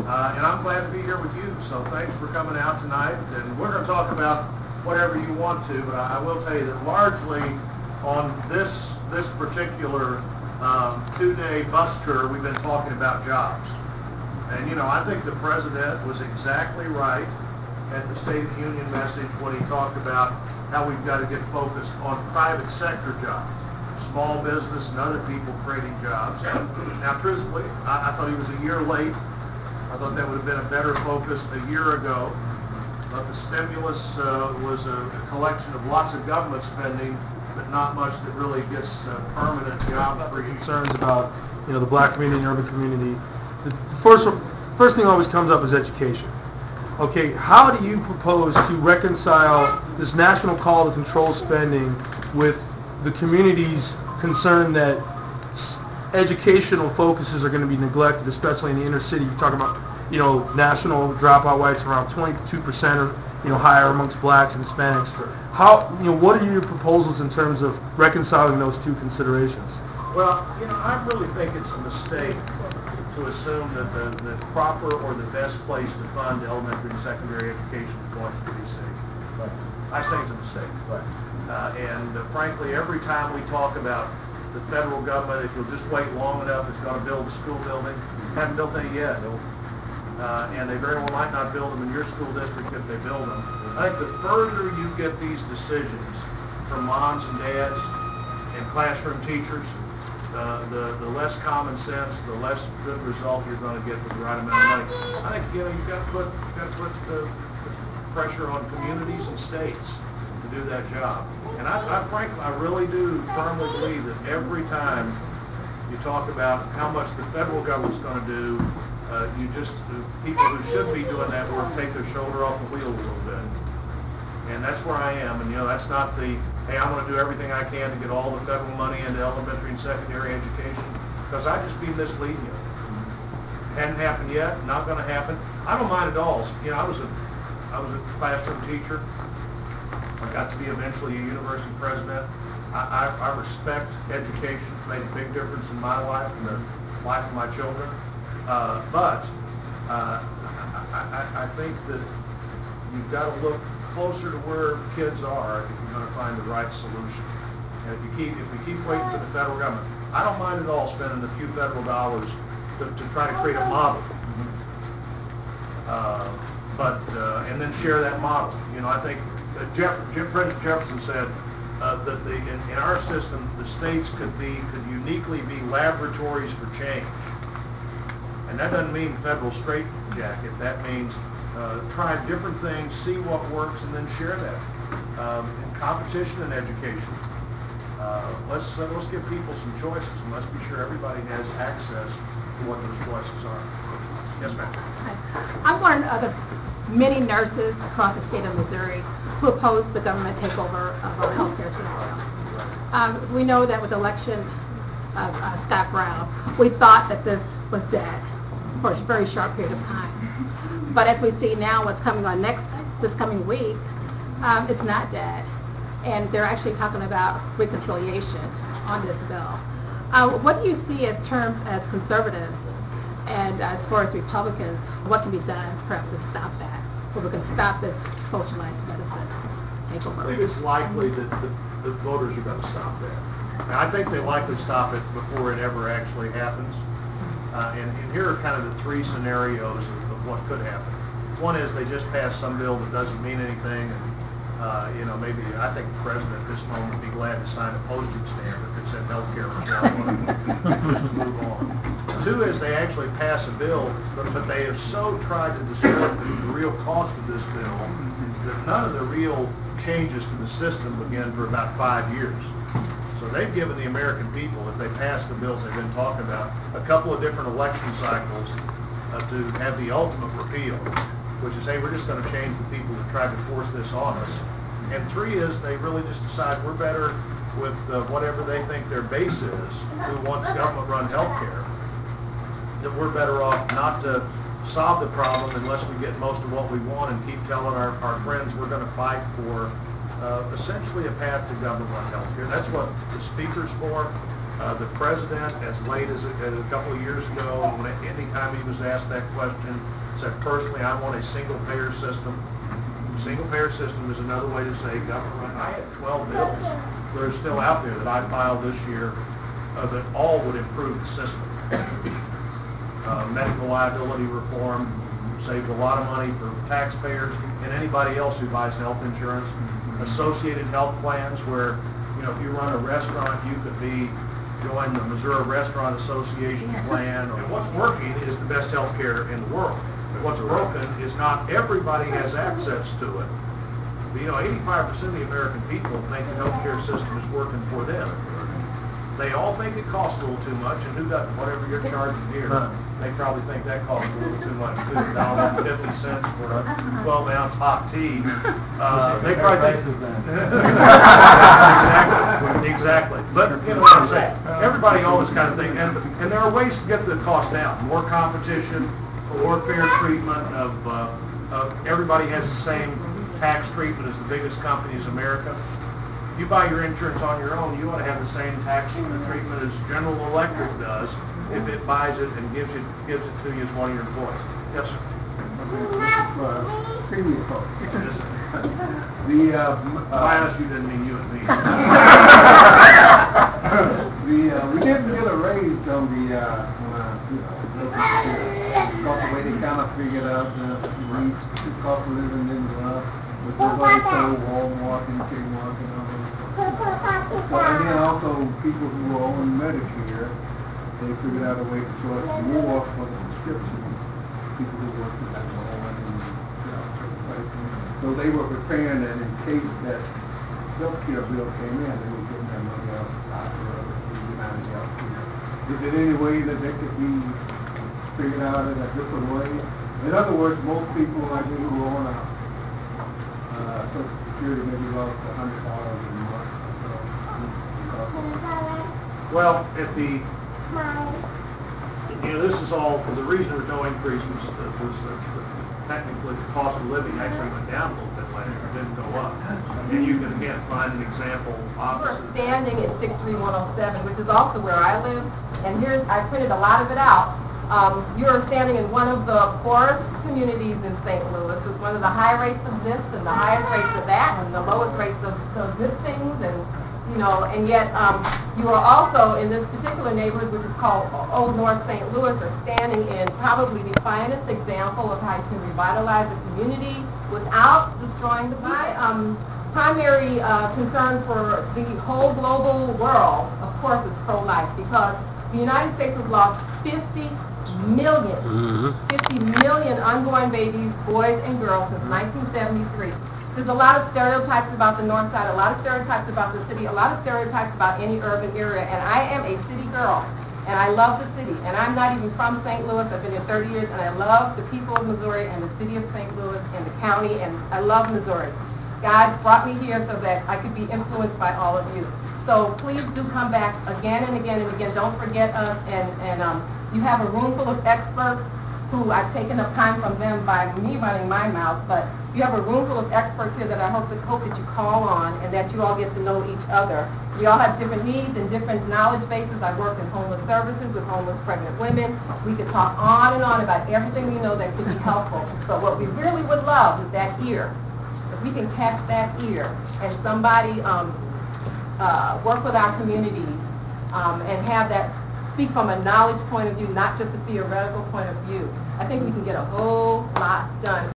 And I'm glad to be here with you. So thanks for coming out tonight. And we're going to talk about whatever you want to, but I will tell you that largely on this particular two-day bus tour, we've been talking about jobs. And you know, I think the president was exactly right at the State of the Union message when he talked about how we've got to get focused on private sector jobs, small business and other people creating jobs. Now, truthfully, I thought he was a year late. I thought that would have been a better focus a year ago. But the stimulus was a collection of lots of government spending, but not much that really gets permanent job creation. Concerns about, you know, the black community and urban community. The first thing always comes up is education. Okay, how do you propose to reconcile this national call to control spending with the community's concern that educational focuses are going to be neglected, especially in the inner city? You talk about, you know, national dropout rates around 22% or, you know, higher amongst blacks and Hispanics. How, you know, what are your proposals in terms of reconciling those two considerations? Well, you know, I really think it's a mistake to assume that the proper or the best place to fund elementary and secondary education is Washington, D.C. Right. I think it's a mistake. Right. And frankly, every time we talk about the federal government, if you'll just wait long enough, it's going to build a school building. Haven't built any yet. And they very well might not build them in your school district if they build them. I think the further you get these decisions from moms and dads and classroom teachers, the less common sense, the less good result you're going to get with the right amount of money. I think, you know, you've got to put the pressure on communities and states to do that job. And frankly, I really do firmly believe that every time you talk about how much the federal government's going to do, people who should be doing that work take their shoulder off the wheel a little bit. And that's where I am. And, you know, that's not the, hey, I'm going to do everything I can to get all the federal money into elementary and secondary education, because I'd just be misleading you. Hadn't happened yet, not going to happen. I don't mind at all. You know, I was a classroom teacher. I got to be eventually a university president. I respect education. It's made a big difference in my life and the life of my children. But I think that you've got to look closer to where kids are if you're going to find the right solution. And if we keep waiting for the federal government, I don't mind at all spending a few federal dollars to try to create a model. And then share that model. You know, I think President Jefferson said that in our system, the states could uniquely be laboratories for change. And that doesn't mean federal straitjacket. That means try different things, see what works, and then share that. In competition and education, let's give people some choices, and let's be sure everybody has access to what those choices are. Yes, ma'am. I'm one of the many nurses across the state of Missouri who oppose the government takeover of our health care system. We know that with the election of Scott Brown, we thought that this was dead for a very short period of time. But as we see now what's coming on this coming week, it's not dead. And they're actually talking about reconciliation on this bill. What do you see as terms as conservatives and as far as Republicans, what can be done perhaps to stop that? Where we can stop this socialized medicine takeover? I think it's likely that the voters are going to stop that. And I think they likely stop it before it ever actually happens. And here are kind of the three scenarios of what could happen. One is they just pass some bill that doesn't mean anything, and you know, maybe I think the president at this moment would be glad to sign a postage stamp if it said health care for everyone. Just move on. Two is they actually pass a bill, but they have so tried to distort the real cost of this bill that none of the real changes to the system begin for about 5 years. So they've given the American people, if they pass the bills they've been talking about, a couple of different election cycles to have the ultimate repeal, which is, hey, we're just going to change the people that tried to force this on us. And three is they really just decide we're better with whatever they think their base is, who wants government-run health care, that we're better off not to solve the problem unless we get most of what we want and keep telling our friends we're going to fight for essentially a path to government-run health care. That's what the Speaker's for. The president, as late as a couple of years ago, anytime he was asked that question, said, personally, I want a single-payer system. Single-payer system is another way to say government. I had 12 bills that are still out there that I filed this year that all would improve the system. Medical liability reform saves a lot of money for taxpayers and anybody else who buys health insurance. Associated health plans where, if you run a restaurant, you could join the Missouri Restaurant Association plan. And what's working is the best health care in the world. What's broken is not everybody has access to it. 85% of the American people think the health care system is working for them. They all think it costs a little too much, and who doesn't? Whatever you're charging here, they probably think that costs a little too much too. $1.50 for a 12-ounce hot tea. They probably think exactly. But you know what I'm saying? Everybody always kind of thinks, and there are ways to get the cost down. More competition, more fair treatment of everybody has the same tax treatment as the biggest companies in America. You buy your insurance on your own, you want to have the same tax treatment as General Electric does if it buys it and gives it to you as one of your employees. Yes, sir. Senior folks. Yes, sir. I asked you didn't mean you and me. We didn't get a raise on the way they kind of figured out the cost of living in with nobody told Walmart and Kmart and all that. So, and then also people who are on Medicare, they figured out a way to charge more for the prescriptions. People who work at that moment and so they were preparing that in case that health care bill came in, they were getting that money off the top of the United Health Care. Is there any way that they could be figured out in a different way? In other words, most people like me who are on Social Security maybe lost $100 a month. Well, this is all, the reason there's no increase was technically the cost of living actually went down a little bit later, it didn't go up. And you can again find an example opposite. We're standing at 63107, which is also where I live, and I printed a lot of it out. You're standing in one of the poorest communities in St. Louis with one of the high rates of this and the highest rates of that and the lowest rates of this things, and yet you are also in this particular neighborhood, which is called Old North St. Louis, are standing in probably the finest example of how you can revitalize a community without destroying the people. Primary concern for the whole global world, of course, is pro-life, because the United States has lost 50 million unborn babies, boys and girls, since 1973. There's a lot of stereotypes about the north side, a lot of stereotypes about the city, a lot of stereotypes about any urban area, and I am a city girl, and I love the city, and I'm not even from St. Louis. I've been here 30 years, and I love the people of Missouri and the city of St. Louis and the county, and I love Missouri. God brought me here so that I could be influenced by all of you. So please do come back again and again and again. Don't forget us, and you have a room full of experts who I've taken up time from them by me running my mouth, but you have a room full of experts here that I hope that you call on and that you all get to know each other. We all have different needs and different knowledge bases. I work in homeless services with homeless pregnant women. We could talk on and on about everything we know that could be helpful. So what we really would love is that ear. If we can catch that ear and somebody work with our communities and have that speak from a knowledge point of view, not just a theoretical point of view, I think we can get a whole lot done.